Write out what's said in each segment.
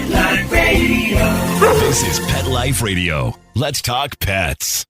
Pet Life Radio. This is Pet Life Radio. Let's talk pets.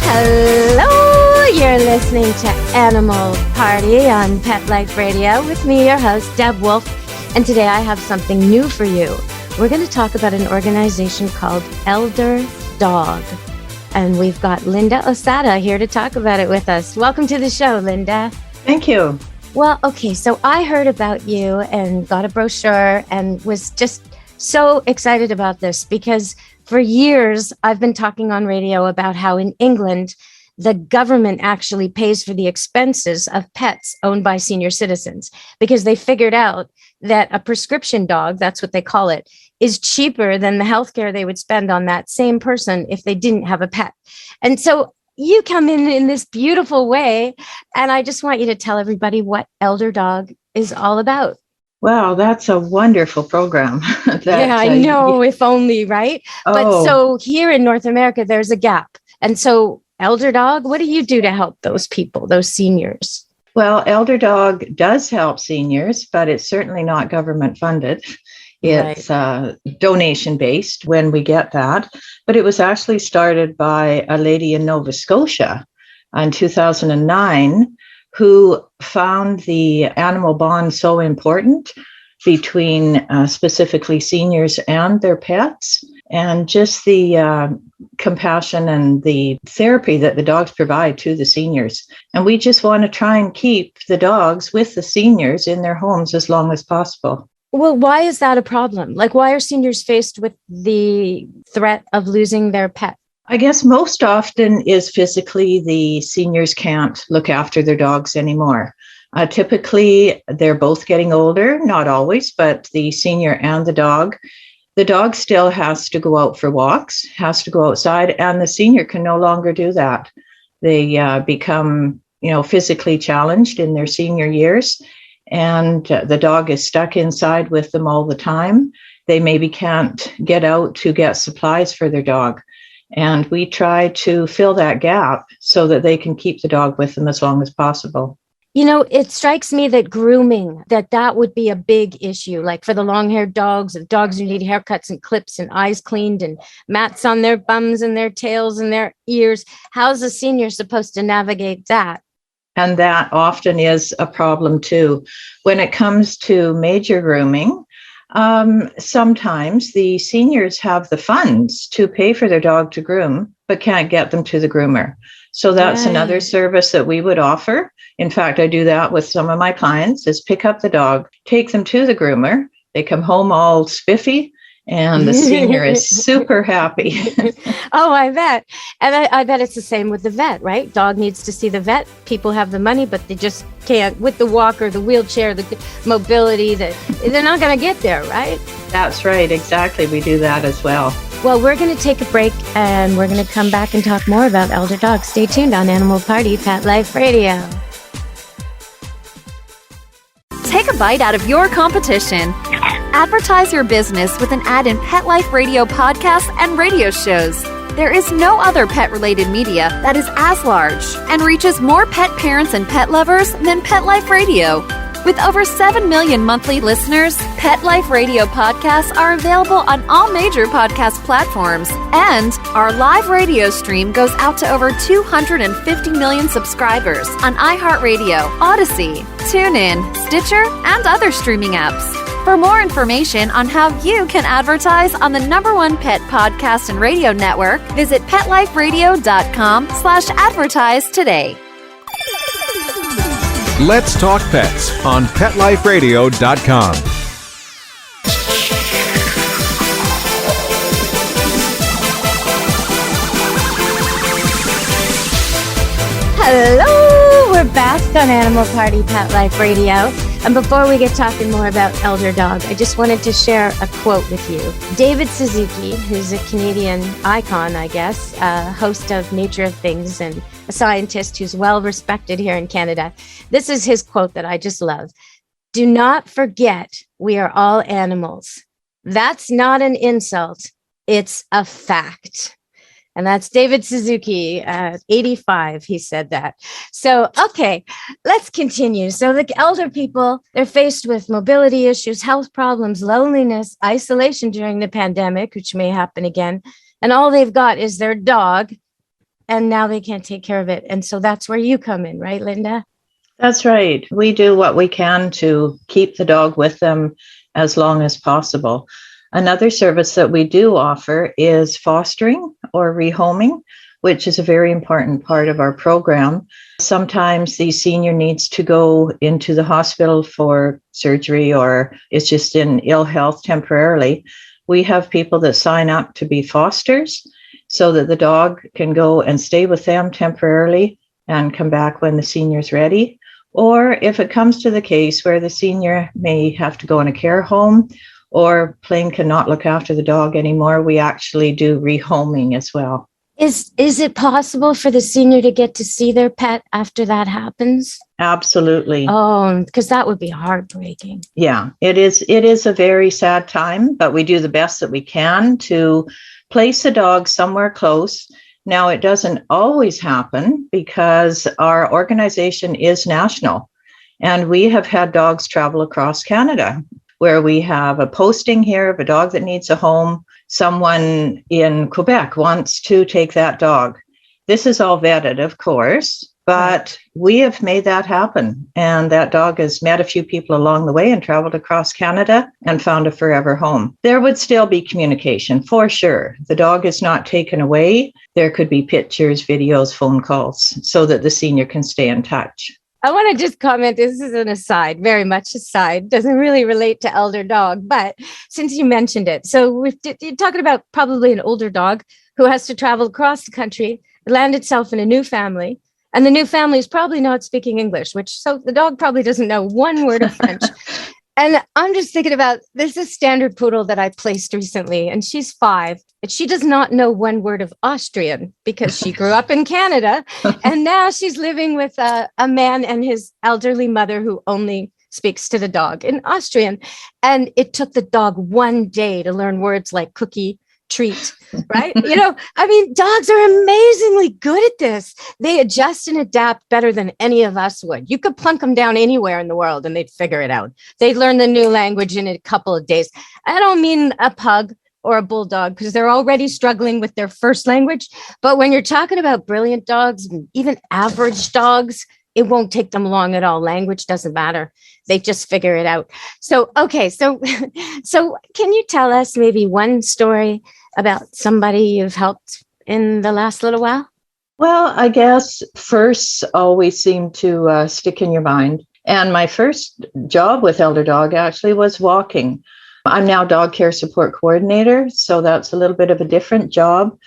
Hello, you're listening to Animal Party on Pet Life Radio with me, your host, Deb Wolfe. And today I have something new for you. We're going to talk about an organization called Elder Dog. And we've got Linda Osada here to talk about it with us. Welcome to the show, Linda. Thank you. Well, okay, so I heard about you and got a brochure and was just so excited about this because for years I've been talking on radio about how in England, the government actually pays for the expenses of pets owned by senior citizens because they figured out that a prescription dog, that's what they call it, is cheaper than the healthcare they would spend on that same person if they didn't have a pet. And so you come in this beautiful way, and I just want you to tell everybody what Elder Dog is all about. Wow, that's a wonderful program. I know, if only, right? Oh. But so here in North America, there's a gap. And so Elder Dog, what do you do to help those people, those seniors? Well, Elder Dog does help seniors, but it's certainly not government funded. It's donation based when we get that. But it was actually started by a lady in Nova Scotia in 2009 who found the animal bond so important between specifically seniors and their pets, and just the compassion and the therapy that the dogs provide to the seniors. And we just want to try and keep the dogs with the seniors in their homes as long as possible. Well, why is that a problem? Like, why are seniors faced with the threat of losing their pet? I guess most often is physically the seniors can't look after their dogs anymore. Typically, they're both getting older, not always, but the senior and the dog. The dog still has to go out for walks, has to go outside, and the senior can no longer do that. They become, physically challenged in their senior years, and the dog is stuck inside with them all the time. They maybe can't get out to get supplies for their dog. And we try to fill that gap so that they can keep the dog with them as long as possible. It strikes me that grooming, that would be a big issue, like for the long-haired dogs, and dogs who need haircuts and clips and eyes cleaned and mats on their bums and their tails and their ears. How's a senior supposed to navigate that? And that often is a problem too. When it comes to major grooming, sometimes the seniors have the funds to pay for their dog to groom, but can't get them to the groomer. So that's another service that we would offer. In fact, I do that with some of my clients, is pick up the dog, take them to the groomer. They come home all spiffy, and the senior is super happy. Oh, I bet. And I bet it's the same with the vet, right? Dog needs to see the vet. People have the money, but they just can't, with the walker, the wheelchair, the mobility, they're not going to get there, right? That's right. Exactly. We do that as well. Well, we're going to take a break, and we're going to come back and talk more about Elder Dog. Stay tuned on Animal Party, Pet Life Radio. Take a bite out of your competition. Advertise your business with an ad in Pet Life Radio podcasts and radio shows. There is no other pet-related media that is as large and reaches more pet parents and pet lovers than Pet Life Radio. With over 7 million monthly listeners, Pet Life Radio podcasts are available on all major podcast platforms, and our live radio stream goes out to over 250 million subscribers on iHeartRadio, Odyssey, TuneIn, Stitcher, and other streaming apps. For more information on how you can advertise on the #1 pet podcast and radio network, visit PetLifeRadio.com/advertise today. Let's Talk Pets on PetLifeRadio.com. Hello, we're back on Animal Party Pet Life Radio. And before we get talking more about Elder Dog, I just wanted to share a quote with you. David Suzuki, who's a Canadian icon, I guess, host of Nature of Things and a scientist who's well respected here in Canada. This is his quote that I just love. "Do not forget we are all animals. That's not an insult. It's a fact. And that's David Suzuki, 85. He said that. So, okay, let's continue. So the elder people, they're faced with mobility issues, health problems, loneliness, isolation during the pandemic, which may happen again. And all they've got is their dog. And now they can't take care of it. And so that's where you come in, right, Linda? That's right. We do what we can to keep the dog with them as long as possible. Another service that we do offer is fostering or rehoming, which is a very important part of our program. Sometimes the senior needs to go into the hospital for surgery or is just in ill health temporarily. We have people that sign up to be fosters so that the dog can go and stay with them temporarily and come back when the senior's ready. Or if it comes to the case where the senior may have to go in a care home or plain cannot look after the dog anymore, we actually do rehoming as well. Is it possible for the senior to get to see their pet after that happens? Absolutely. Oh, because that would be heartbreaking. Yeah, it is. It is a very sad time, but we do the best that we can to place a dog somewhere close. Now, it doesn't always happen because our organization is national, and we have had dogs travel across Canada, where we have a posting here of a dog that needs a home. Someone in Quebec wants to take that dog. This is all vetted, of course, but we have made that happen. And that dog has met a few people along the way and traveled across Canada and found a forever home. There would still be communication for sure. The dog is not taken away. There could be pictures, videos, phone calls so that the senior can stay in touch. I want to just comment, this is an aside, very much aside, doesn't really relate to elder dog, but since you mentioned it, so you're talking about probably an older dog who has to travel across the country, land itself in a new family, and the new family is probably not speaking English, so the dog probably doesn't know one word of French. And I'm just thinking about, this is a standard poodle that I placed recently, and she's 5, but she does not know one word of Austrian because she grew up in Canada. And now she's living with a man and his elderly mother who only speaks to the dog in Austrian. And it took the dog 1 day to learn words like cookie, treat, right? Dogs are amazingly good at this. They adjust and adapt better than any of us would. You could plunk them down anywhere in the world and they'd figure it out. They'd learn the new language in a couple of days. I don't mean a pug or a bulldog because they're already struggling with their first language. But when you're talking about brilliant dogs, even average dogs, it won't take them long at all. Language doesn't matter. They just figure it out. So, okay. So can you tell us maybe one story about somebody you've helped in the last little while? Well, I guess firsts always seem to stick in your mind. And my first job with Elder Dog actually was walking. I'm now dog care support coordinator, so that's a little bit of a different job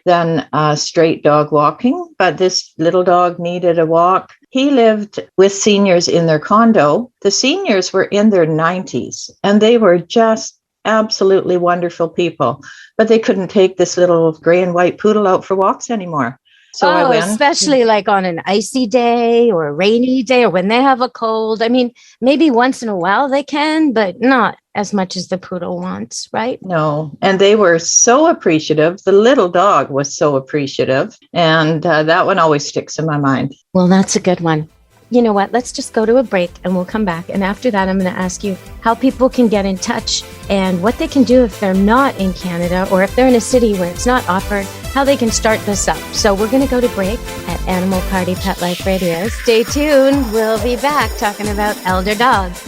than straight dog walking. But this little dog needed a walk. He lived with seniors in their condo. The seniors were in their 90s, and they were just absolutely wonderful people. But they couldn't take this little gray and white poodle out for walks anymore. So I went, especially like on an icy day or a rainy day or when they have a cold. I mean, maybe once in a while they can, but not as much as the poodle wants, right? No. And they were so appreciative. The little dog was so appreciative. And that one always sticks in my mind. Well, that's a good one. You know what? Let's just go to a break and we'll come back. And after that, I'm going to ask you how people can get in touch and what they can do if they're not in Canada or if they're in a city where it's not offered, how they can start this up. So we're going to go to break at Animal Party Pet Life Radio. Stay tuned. We'll be back talking about elder dogs.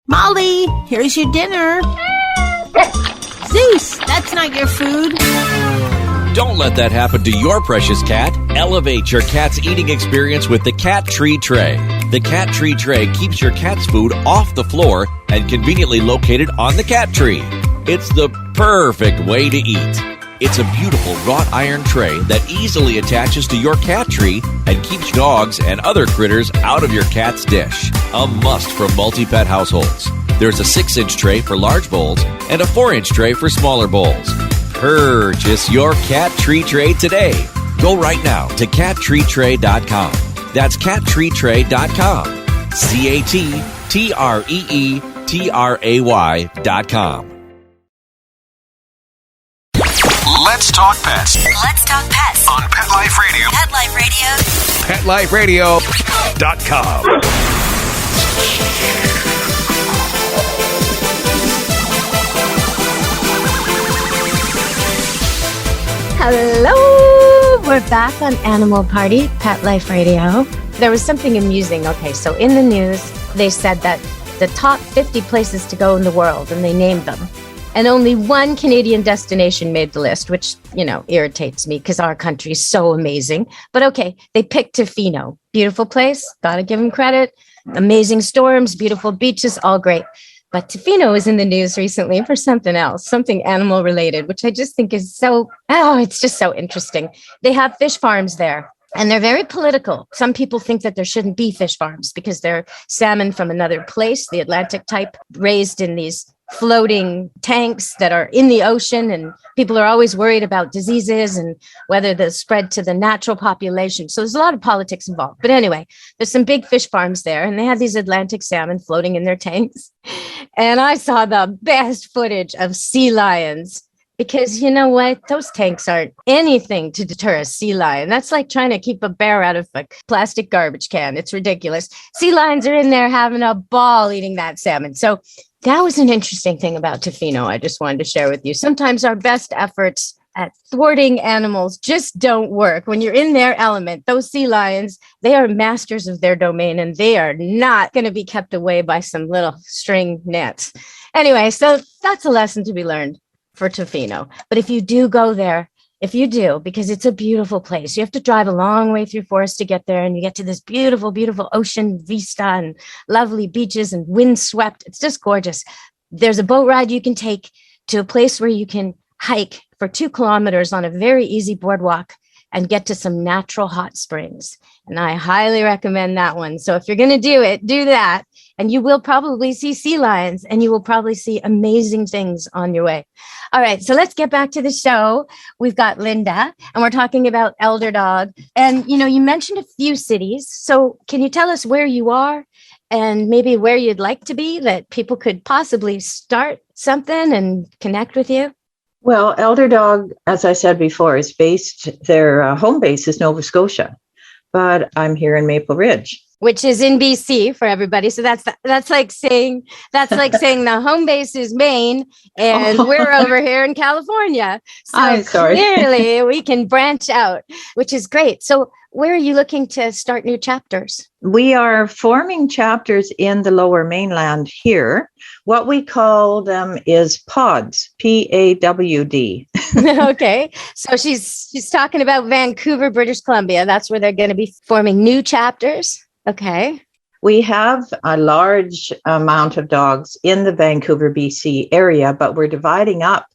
Molly, here's your dinner. Zeus, that's not your food. Don't let that happen to your precious cat. Elevate your cat's eating experience with the Cat Tree Tray. The Cat Tree Tray keeps your cat's food off the floor and conveniently located on the cat tree. It's the perfect way to eat. It's a beautiful wrought iron tray that easily attaches to your cat tree and keeps dogs and other critters out of your cat's dish. A must for multi-pet households. There's a 6-inch tray for large bowls and a 4-inch tray for smaller bowls. Purchase your Cat Tree Tray today. Go right now to cattreetray.com. That's cattreetray.com. TRAY.com. Let's talk pets Let's talk pets on Pet Life Radio. Pet Life Radio. PetLifeRadio.com. Hello! We're back on Animal Party, Pet Life Radio. There was something amusing. Okay, so in the news, they said that the top 50 places to go in the world, and they named them. And only one Canadian destination made the list, which, irritates me because our country is so amazing. But okay, they picked Tofino. Beautiful place. Gotta give them credit. Amazing storms, beautiful beaches, all great. But Tofino is in the news recently for something else, something animal related, which I just think is it's just so interesting. They have fish farms there. And they're very political. Some people think that there shouldn't be fish farms because they're salmon from another place, the Atlantic type, raised in these floating tanks that are in the ocean. And people are always worried about diseases and whether they'll spread to the natural population. So there's a lot of politics involved. But anyway, there's some big fish farms there, and they have these Atlantic salmon floating in their tanks. And I saw the best footage of sea lions. Because you know what? Those tanks aren't anything to deter a sea lion. That's like trying to keep a bear out of a plastic garbage can. It's ridiculous. Sea lions are in there having a ball eating that salmon. So that was an interesting thing about Tofino I just wanted to share with you. Sometimes our best efforts at thwarting animals just don't work. When you're in their element, those sea lions, they are masters of their domain, and they are not going to be kept away by some little string nets. Anyway, so that's a lesson to be learned for Tofino. But if you do go there, because it's a beautiful place, you have to drive a long way through forest to get there, and you get to this beautiful, beautiful ocean vista and lovely beaches and windswept. It's just gorgeous. There's a boat ride you can take to a place where you can hike for 2 kilometers on a very easy boardwalk and get to some natural hot springs. And I highly recommend that one. So if you're going to do it, do that. And you will probably see sea lions, and you will probably see amazing things on your way. All right, so let's get back to the show. We've got Linda, and we're talking about Elder Dog. And, you mentioned a few cities. So can you tell us where you are and maybe where you'd like to be, that people could possibly start something and connect with you? Well, Elder Dog, as I said before, is their home base is Nova Scotia, but I'm here in Maple Ridge. Which is in BC for everybody. So that's like saying the home base is Maine and we're over here in California. So clearly we can branch out, which is great. So where are you looking to start new chapters? We are forming chapters in the Lower Mainland here. What we call them is pawds, PAWD. Okay. So she's talking about Vancouver, British Columbia. That's where they're going to be forming new chapters. Okay. We have a large amount of dogs in the Vancouver, BC area, but we're dividing up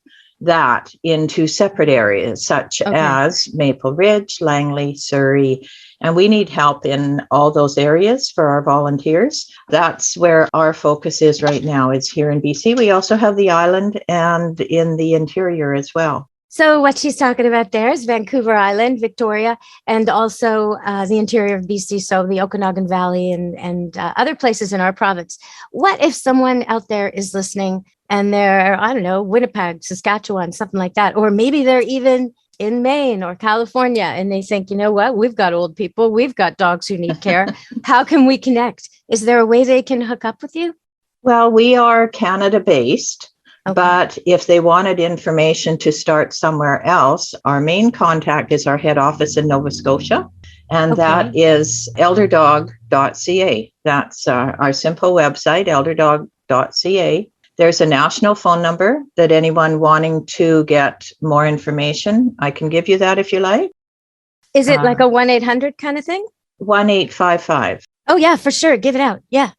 that into separate areas, such as Maple Ridge, Langley, Surrey, and we need help in all those areas for our volunteers. That's where our focus is right now, is here in BC. We also have the island and in the interior as well. So what she's talking about there is Vancouver Island, Victoria, and also the interior of BC, so the Okanagan Valley and other places in our province. What if someone out there is listening and they're, I don't know, Winnipeg, Saskatchewan, something like that, or maybe they're even in Maine or California, and they think, you know what, we've got old people, we've got dogs who need care. How can we connect? Is there a way they can hook up with you? Well, we are Canada-based. Okay. But if they wanted information to start somewhere else, our main contact is our head office in Nova Scotia, and that is elderdog.ca. That's our simple website, elderdog.ca. There's a national phone number that anyone wanting to get more information, I can give you that if you like. Is it like a 1-800 kind of thing? 1-855. Oh, yeah, for sure. Give it out. Yeah.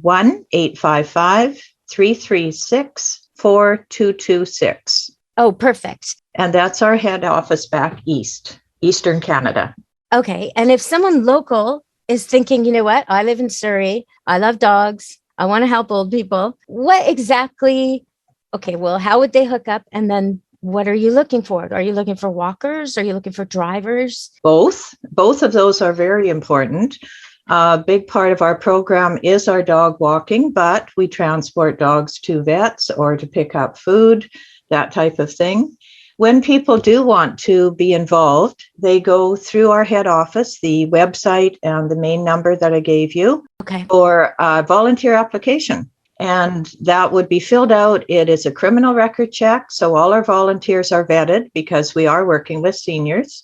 1-855-336-4226. Oh, perfect. And that's our head office back Eastern Canada. Okay. And if someone local is thinking, you know what, I live in Surrey, I love dogs, I want to help old people, what exactly, how would they hook up? And then what are you looking for? Are you looking for walkers? Are you looking for drivers? Both of those are very important. A big part of our program is our dog walking, but we transport dogs to vets or to pick up food, that type of thing. When people do want to be involved, they go through our head office, the website and the main number that I gave you, for a volunteer application. And that would be filled out. It is a criminal record check. So all our volunteers are vetted because we are working with seniors.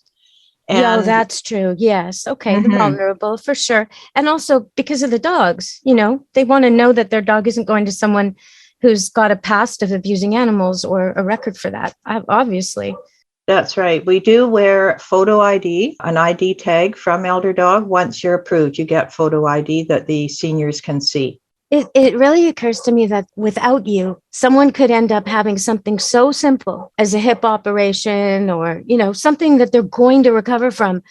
Yeah, that's true. Yes. Okay. The vulnerable for sure. And also because of the dogs, they want to know that their dog isn't going to someone who's got a past of abusing animals or a record for that, obviously. That's right. We do wear photo ID, an ID tag from Elder Dog. Once you're approved, you get photo ID that the seniors can see. It really occurs to me that without you, someone could end up having something so simple as a hip operation or, something that they're going to recover from.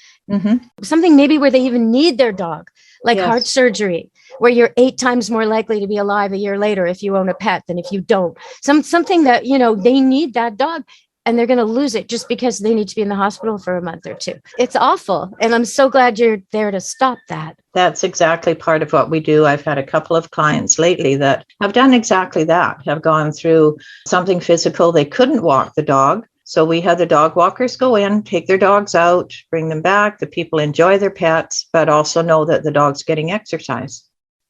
Something maybe where they even need their dog, like heart surgery, where you're 8 times more likely to be alive a year later if you own a pet than if you don't. Something that, they need that dog. And they're going to lose it just because they need to be in the hospital for a month or 2. It's awful. And I'm so glad you're there to stop that. That's exactly part of what we do. I've had a couple of clients lately that have done exactly that, have gone through something physical. They couldn't walk the dog. So we had the dog walkers go in, take their dogs out, bring them back. The people enjoy their pets, but also know that the dog's getting exercise.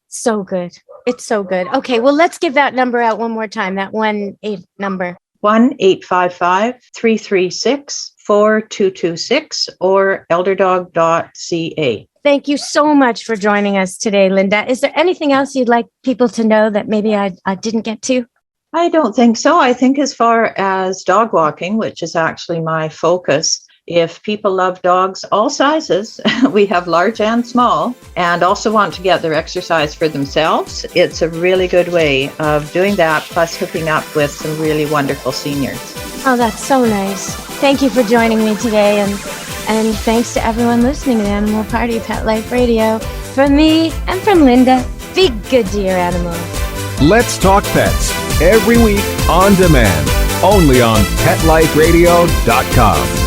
So good. It's so good. Okay, well, let's give that number out one more time, that 1-8 number. 1-855-336-4226 or elderdog.ca. Thank you so much for joining us today, Linda. Is there anything else you'd like people to know that maybe I didn't get to? I don't think so. I think as far as dog walking, which is actually my focus, if people love dogs, all sizes, we have large and small, and also want to get their exercise for themselves, it's a really good way of doing that, plus hooking up with some really wonderful seniors. Oh, that's so nice. Thank you for joining me today, and thanks to everyone listening to Animal Party Pet Life Radio. From me and from Linda, be good to your animals. Let's Talk Pets, every week on demand, only on PetLifeRadio.com.